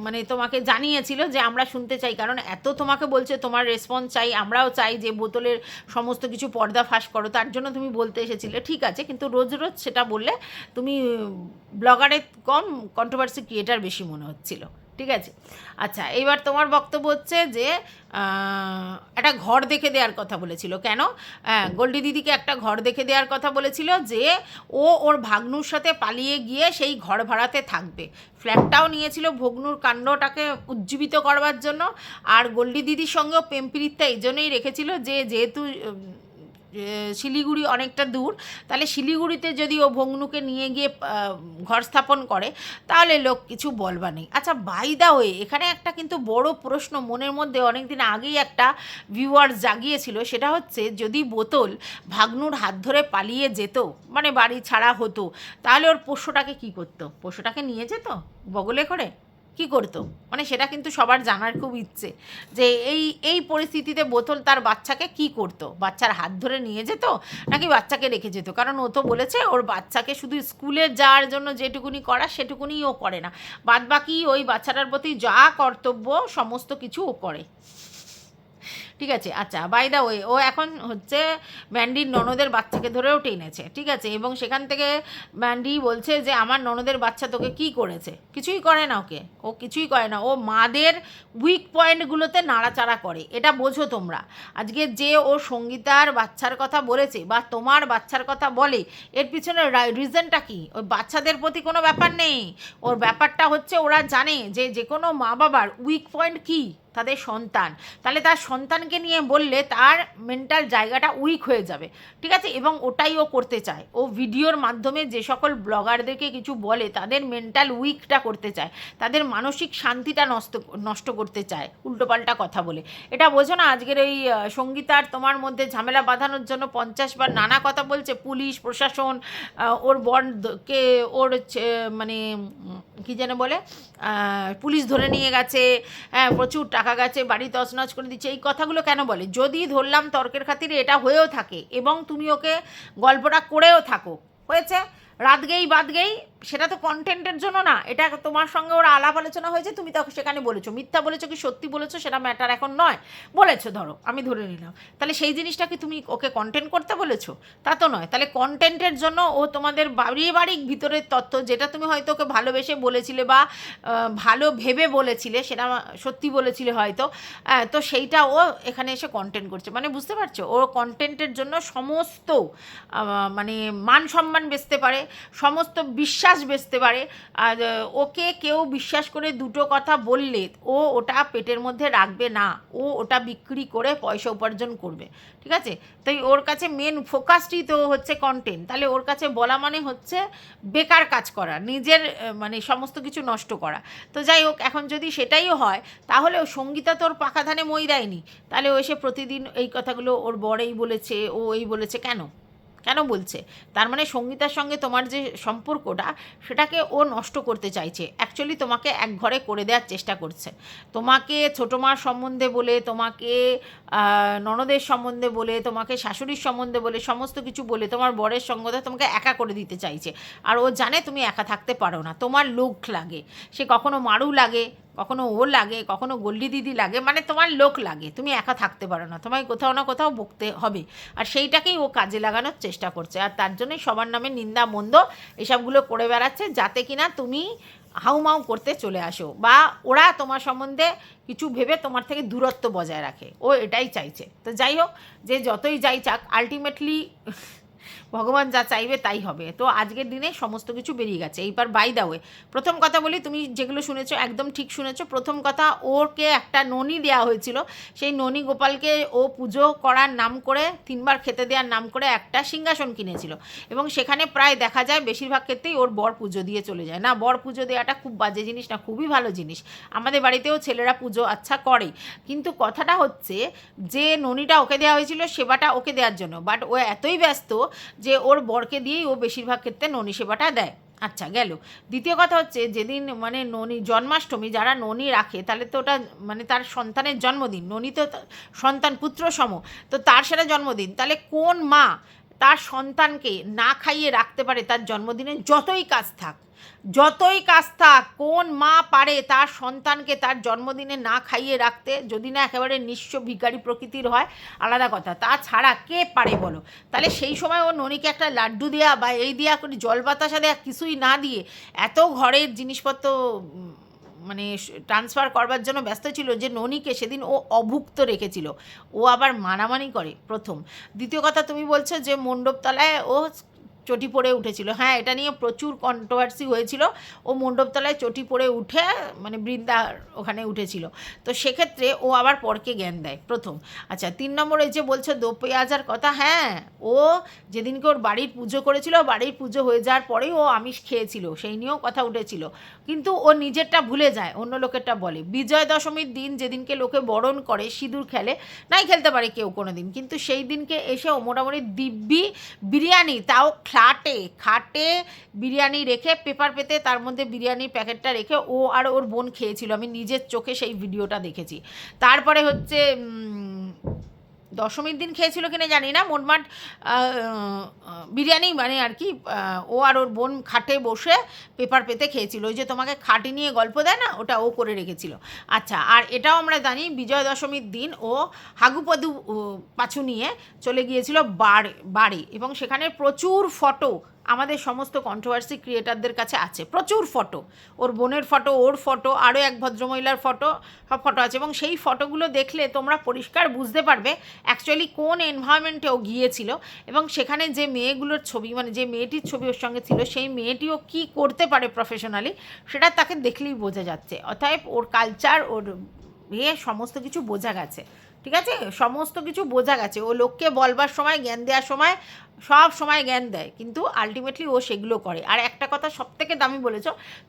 মানে তোমাকে জানিয়েছিল যে আমরা শুনতে চাই, কারণ এত তোমাকে বলছে তোমার রেসপন্স চাই, আমরাও চাই যে বোতলের সমস্ত কিছু পর্দা ফাঁস করো, তার জন্য তুমি বলতে এসেছিলে, ঠিক আছে। কিন্তু রোজ সেটা বললে তুমি ব্লগারের কম কন্ট্রোভার্সি ক্রিয়েটার বেশি মনে হচ্ছিল, ঠিক আছে? আচ্ছা, এইবার তোমার বক্তব্য হচ্ছে যে একটা ঘর দেখে দেওয়ার কথা বলেছিল। কেন? গোল্ডি দিদিকে একটা ঘর দেখে দেওয়ার কথা বলেছিল, যে ও ওর ভাগ্নুর সাথে পালিয়ে গিয়ে সেই ঘর ভাড়াতে থাকবে। ফ্ল্যাটটাও নিয়েছিল ভগ্নুর কাণ্ডটাকে উজ্জীবিত করবার জন্য, আর গোল্ডি দিদির সঙ্গেও প্রেমপ্রীতটা এই জন্যই রেখেছিল যে যেহেতু শিলিগুড়ি অনেকটা দূর, তাহলে শিলিগুড়িতে যদি ও ভগ্নুকে নিয়ে গিয়ে ঘর স্থাপন করে তাহলে লোক কিছু বলবা নেই। আচ্ছা, বাই দা ওয়ে, এখানে একটা কিন্তু বড় প্রশ্ন মনের মধ্যে অনেক দিন আগেই একটা ভিউয়ার্স জাগিয়েছিল, সেটা হচ্ছে যদি বোতল ভাগ্নুর হাত ধরে পালিয়ে যেত, মানে বাড়ি ছাড়া হতো, তাহলে ওর পোষ্যটাকে কী করতো? পোষ্যটাকে নিয়ে যেত বগলে করে, কি করতো? মানে সেটা কিন্তু সবার জানার খুব ইচ্ছে যে এই পরিস্থিতিতে বোতল তার বাচ্চাকে কি করতো? বাচ্চার হাত ধরে নিয়ে যেত নাকি বাচ্চাকে রেখে যেত? কারণ ও তো বলেছে ওর বাচ্চাকে শুধু স্কুলে যাওয়ার জন্য যেটুকুনি করা সেটুকুনি ও করে না, বাদ বাকি ওই বাচ্চাটার প্রতি যা কর্তব্য সমস্ত কিছু ও করে, ঠিক আছে? আচ্ছা, বাই দা ওয়ে, ও এখন হচ্ছে ম্যান্ডির ননদের বাচ্চাকে ধরেও টেনেছে, ঠিক আছে? এবং সেখান থেকে ম্যান্ডি বলছে যে আমার ননদের বাচ্চা তোকে কি করেছে? কিছুই করে না, ও কিছুই করে না, ও মাদের উইক পয়েন্টগুলোতে নাড়াচাড়া করে, এটা বোঝো তোমরা। আজকে যে ও সঙ্গীতার বাচ্চার কথা বলেছে বা তোমার বাচ্চার কথা বলে, এর পিছনে রিজনটা কি? ওই বাচ্চাদের প্রতি কোনো ব্যাপার নেই, ওর ব্যাপারটা হচ্ছে ওরা জানে যে যে কোনো মা বাবার উইক পয়েন্ট কী, তাদের সন্তান। তাহলে তার সন্তানের সন্তানকে নিয়ে বললে তার মেন্টাল জায়গাটা উইক হয়ে যাবে, ঠিক আছে? এবং ওটাই ও করতে চায়। ও ভিডিওর মাধ্যমে যে সকল ব্লগারদেরকে কিছু বলে তাদের মেন্টাল উইকটা করতে চায়, তাদের মানসিক শান্তিটা নষ্ট করতে চায় উল্টোপাল্টা কথা বলে। এটা বোঝো না? আজকের এই সঙ্গীতার তোমার মধ্যে ঝামেলা বাঁধানোর জন্য 50 বার নানা কথা বলছে, পুলিশ প্রশাসন ওর বরকে ওর মানে কী যেন বলে, পুলিশ ধরে নিয়ে গেছে, হ্যাঁ প্রচুর টাকা গেছে, বাড়ি তছনছ করে দিচ্ছে। এই কথাগুলো কেন বলে? যদি ধরলাম তর্কের খাতিরে এটা হয়েও থাকে এবং তুমি ওকে গল্পটা করেও থাকো, হয়েছে রাত গেই বাদ গেই, সেটা তো কন্টেন্টের জন্য না, এটা তোমার সঙ্গে ওরা আলাপ আলোচনা হয়েছে, তুমি তো সেখানে বলেছো, মিথ্যা বলেছো কি সত্যি বলেছো সেটা ম্যাটার এখন নয়, বলেছো ধরো, আমি ধরে নিলাম, তাহলে সেই জিনিসটা কি তুমি ওকে কন্টেন্ট করতে বলেছো? তা তো নয়। তাহলে কন্টেন্টের জন্য ও তোমাদের পারিবারিক ভিতরের তথ্য, যেটা তুমি হয়তো ওকে ভালোবেসে বলেছিলে বা ভালো ভেবে বলেছিলে, সেটা সত্যি বলেছিলে হয়তো, তো সেইটা ও এখানে এসে কন্টেন্ট করছে, মানে বুঝতে পারছো? ও কন্টেন্টের জন্য সমস্ত মানে মান সম্মান বেচতে পারে, সমস্ত বিশ্বাস বেচতে পারে। আর ওকে কেউ বিশ্বাস করে দুটো কথা বললে ও ওটা পেটের মধ্যে রাখবে না, ও ওটা বিক্রি করে পয়সা উপার্জন করবে, ঠিক আছে? তাই ওর কাছে মেন ফোকাসটি তো হচ্ছে কন্টেন্ট। তাহলে ওর কাছে বলা মানে হচ্ছে বেকার কাজ করা, নিজের মানে সমস্ত কিছু নষ্ট করা। তো যাই হোক, এখন যদি সেটাইও হয় তাহলে ও সঙ্গীতা তোর পাকা ধানে মই দেয়নি, তাহলে ও এসে প্রতিদিন এই কথাগুলো ওর বরেই বলেছে, ও এই বলেছে, কেন বলছে? তার মানে সঙ্গীতার সঙ্গে তোমার যে সম্পর্কটা সেটাকে ও নষ্ট করতে চাইছে, অ্যাকচুয়ালি তোমাকে এক ঘরে করে দেওয়ার চেষ্টা করছে। তোমাকে ছোটো মার সম্বন্ধে বলে, তোমাকে ননদের সম্বন্ধে বলে, তোমাকে শাশুড়ির সম্বন্ধে বলে, সমস্ত কিছু বলে তোমার বরের সঙ্গে তোমাকে একা করে দিতে চাইছে। আর ও জানে তুমি একা থাকতে পারো না, তোমার লোক লাগে, সে কখনো মারু লাগে, কখনো ও লাগে, কখনো গল্লি দিদি লাগে, মানে তোমার লোক লাগে, তুমি একা থাকতে পারো না, তোমায় কোথাও না কোথাও বকতে হবে। আর সেইটাকেই ও কাজে লাগানোর চেষ্টা করছে, আর তার জন্যই সবার নামে নিন্দা মন্দ এসবগুলো করে বেড়াচ্ছে, যাতে কিনা তুমি হাউমাউ করতে চলে আসো বা ওরা তোমার সম্বন্ধে কিছু ভেবে তোমার থেকে দূরত্ব বজায় রাখে, ও এটাই চাইছে। তো যাই হোক, যে যতই যাই চাক, আলটিমেটলি ভগবান যা চাইবে তাই হবে। তো আজকের দিনে সমস্ত কিছু বেরিয়ে গেছে। এইবার বাই দা ওয়ে, প্রথম কথা বলি, তুমি যেগুলো শুনেছো একদম ঠিক শুনেছো। প্রথম কথা, ওকে একটা ননি দেওয়া হয়েছিল, সেই ননি গোপালকে ও পুজো করার নাম করে, 3 বার খেতে দেওয়ার নাম করে একটা সিংহাসন কিনেছিল, এবং সেখানে প্রায় দেখা যায় বেশিরভাগ ক্ষেত্রেই ওর বর পুজো দিয়ে চলে যায়। না, বর পুজো দেওয়াটা খুব বাজে জিনিস না, খুবই ভালো জিনিস। আমাদের বাড়িতেও ছেলেরা পুজো আচ্ছা করে, কিন্তু কথাটা হচ্ছে যে ননিটা ওকে দেওয়া হয়েছিল সেবাটা ওকে দেওয়ার জন্য, বাট ও এতই ব্যস্ত যে ওর বরকে দিয়েই ও বেশিরভাগ ক্ষেত্রে ননি সেবাটা দেয়। আচ্ছা গেল। দ্বিতীয় কথা হচ্ছে, যেদিন মানে ননি জন্মাষ্টমী, যারা ননি রাখে তাহলে তো ওটা মানে তার সন্তানের জন্মদিন, ননি তো সন্তান পুত্র সম, তো তার সেটা জন্মদিন। তাহলে কোন মা তার সন্তানকে না খাইয়ে রাখতে পারে তার জন্মদিনে? যতই কাজ থাক, কোন মা পারে তার সন্তানকে তার জন্মদিনে না খাইয়ে রাখতে? যদি না একেবারে নিঃস্ব ভিখারি প্রকৃতির হয়, আলাদা কথা, তাছাড়া কে পারে বলো? তাহলে সেই সময় ও ননিকে একটা লাড্ডু দেয়া বা এই দেয়া করে জল বাতাসা দেয়া কিছুই না দিয়ে এত ঘরের জিনিসপত্র মানে ট্রান্সফার করবার জন্য ব্যস্ত ছিল যে ননিকে সেদিন ও অভুক্ত রেখেছিল। ও আবার মানামানি করে, প্রথম। দ্বিতীয় কথা, তুমি বলছো যে মণ্ডপতলায় ও চটি পড়ে উঠেছিল। হ্যাঁ, এটা নিয়ে প্রচুর কন্ট্রোভার্সি হয়েছিল। ও মণ্ডপতলায় চটি পড়ে উঠে মানে বৃন্দার ওখানে উঠেছিল, তো সেক্ষেত্রে ও আবার পরকে জ্ঞান দেয়, প্রথম। আচ্ছা, 3 নম্বর, এই যে বলছো দো পেঁয়াজার কথা, হ্যাঁ, ও যেদিনকে ওর বাড়ির পুজো করেছিল, বাড়ির পুজো হয়ে যাওয়ার পরেই ও আমিষ খেয়েছিল, সেই নিয়েও কথা উঠেছিল, কিন্তু ও নিজেরটা ভুলে যায়, অন্য লোকেরটা বলে। বিজয় দশমীর দিন যেদিনকে লোকে বরণ করে, সিঁদুর খেলে, নাই খেলতে পারে কেউ কোনো দিন, কিন্তু সেই দিনকে এসে ও মোটামুটি দিব্যি বিরিয়ানি, তাও খাটে বিরিয়ানি রেখে, পেপার পেতে তার মধ্যে বিরিয়ানির প্যাকেটটা রেখে ও আর ওর বোন খেয়েছিল, আমি নিজের চোখে সেই ভিডিওটা দেখেছি। তারপরে হচ্ছে দশমীর দিন খেয়েছিল কিনা জানি না, মোটমাট বিরিয়ানি মানে আর কি, ও আর ওর বোন খাটে বসে পেপার পেতে খেয়েছিল, ওই যে তোমাকে খাটি নিয়ে গল্প দেয় না, ওটা ও করে রেখেছিল। আচ্ছা, আর এটাও আমরা জানি বিজয়া দশমীর দিন ও হাগুপাদু পাছু নিয়ে চলে গিয়েছিল বাড়ি, এবং সেখানে প্রচুর ফটো আমাদের সমস্ত কন্ট্রোভার্সি ক্রিয়েটারদের কাছে আছে, প্রচুর ফটো, ওর বোনের ফটো, ওর ফটো, আরও এক ভদ্রমহিলার ফটো, সব ফটো আছে, এবং সেই ফটোগুলো দেখলে তোমরা পরিষ্কার বুঝতে পারবে অ্যাকচুয়ালি কোন এনভায়রনমেন্টে ও গিয়েছিল, এবং সেখানে যে মেয়েগুলোর ছবি, মানে যে মেয়েটির ছবি ওর সঙ্গে ছিল, সেই মেয়েটিও কী করতে পারে প্রফেশনালি, সেটা তাকে দেখলেই বোঝা যাচ্ছে। অতএব ওর কালচার, ওর সমস্ত কিছু বোঝা গেছে, ঠিক আছে, সমস্ত কিছু বোঝা গেছে। ও লোককে বলবার সময়, জ্ঞান দেওয়ার সময় সব সময় জ্ঞান দেয়, কিন্তু আলটিমেটলি ও সেগুলো করে। আর একটা কথা সবথেকে দামি বলেছ,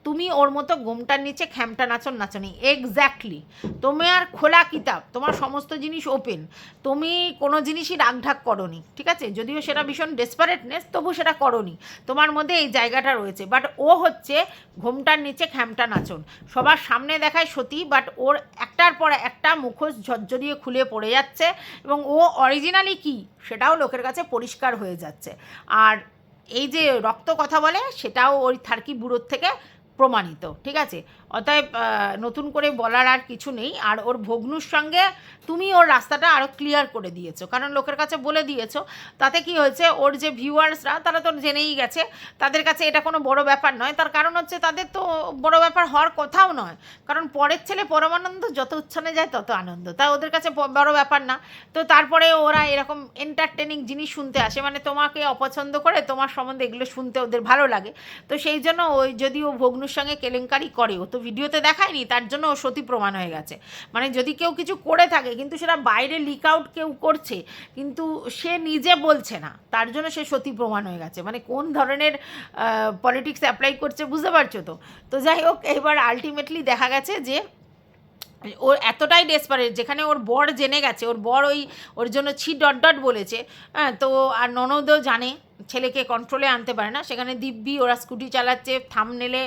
তুমি ওর মতো ঘোমটার নিচে খ্যামটা নাচনি। এক্স্যাক্টলি, তুমি আর খোলা কিতাব, তোমার সমস্ত জিনিস ওপেন, তুমি কোনো জিনিসই রাগঢাক করনি, ঠিক আছে, যদিও সেটা ভীষণ ডেসপারেটনেস, তবু সেটা করনি, তোমার মধ্যে এই জায়গাটা রয়েছে। বাট ও হচ্ছে ঘোমটার নিচে খ্যামটা নাচন, সবার সামনে দেখায় সতী, বাট ওর একটার পর একটা মুখোশ ঝরঝরিয়ে খুলে পড়ে যাচ্ছে, এবং ও অরিজিনালি কী সেটাও লোকের কাছে পরিষ্কার হয়ে যাচ্ছে। আর এই যে রক্ত কথা বলে, সেটাও ওই থার্কি বুড়োর থেকে প্রমাণিত, ঠিক আছে। অতএব নতুন করে বলার আর কিছু নেই। আর ওর ভগ্নুর সঙ্গে তুমি ওর রাস্তাটা আরও ক্লিয়ার করে দিয়েছো, কারণ লোকের কাছে বলে দিয়েছো, তাতে কি হয়েছে, ওর যে ভিউয়ার্সরা তারা তো জেনেই গেছে, তাদের কাছে এটা কোনো বড় ব্যাপার নয়। তার কারণ হচ্ছে তাদের তো বড় ব্যাপার হওয়ার কথাও নয়, কারণ পরের ছেলে পরমানন্দ, যত উচ্ছনে যায় তত আনন্দ, তাই ওদের কাছে বড় ব্যাপার না। তো তারপরে ওরা এরকম এন্টারটেনিং জিনিস শুনতে আসে, মানে তোমাকে অপছন্দ করে তোমার সম্বন্ধে এগুলো শুনতে ওদের ভালো লাগে। তো সেই জন্য ওই যদি ও ভগ্নুর সঙ্গে কেলেঙ্কারি করে, ও তো ভিডিওতে দেখায়নি, তার জন্য ও সতী প্রমাণ হয়ে গেছে। মানে যদি কেউ কিছু করে থাকে, কিন্তু সেটা বাইরে লিক আউট কেউ করছে, কিন্তু সে নিজে বলছে না, তার জন্য সে সতী প্রমাণ হয়ে গেছে। মানে কোন ধরনের পলিটিক্স অ্যাপ্লাই করছে বুঝতে পারছো তো। তো যাই হোক, এবার আলটিমেটলি দেখা গেছে যে ওর এতটাই ডেসপারেট, যেখানে ওর বর জেনে গেছে, ওর বর ওর জন্য ডট বলেছে, হ্যাঁ, তো আর ননদও জানে ছেলেকে কন্ট্রোলে আনতে পারে না, সেখানে দিব্যি ওরা স্কুটি চালাচ্ছে, থাম্বনেলে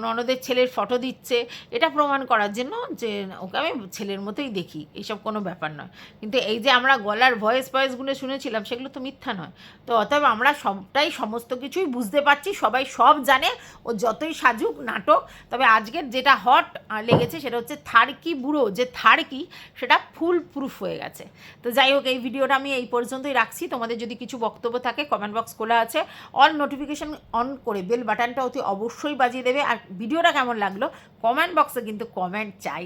ননদের ছেলের ফটো দিচ্ছে, এটা প্রমাণ করার জন্য যে ওকে আমি ছেলের মতোই দেখি, এইসব কোনো ব্যাপার নয়। কিন্তু এই যে আমরা গলার ভয়েসগুলো শুনেছিলাম, সেগুলো তো মিথ্যা নয়। তো অতএব আমরা সবটাই সমস্ত কিছুই বুঝতে পারছি, সবাই সব জানে, ও যতই সাজুক নাটক। তবে আজকের যেটা হট লেগেছে সেটা হচ্ছে থার্কি বুড়ো যে থার্কি, সেটা ফুল প্রুফ হয়ে গেছে। তো যাই হোক, এই ভিডিওটা আমি এই পর্যন্তই রাখছি। তোমাদের যদি কিছু বক্তব্য থাকে, কমেন্ট বক্স খোলা আছে, অল নোটিফিকেশন অন করে বেল বাটনটা অতি অবশ্যই বাজিয়ে দেবে। আর ভিডিওটা কেমন লাগলো কমেন্ট বক্সে কিন্তু কমেন্ট চাই।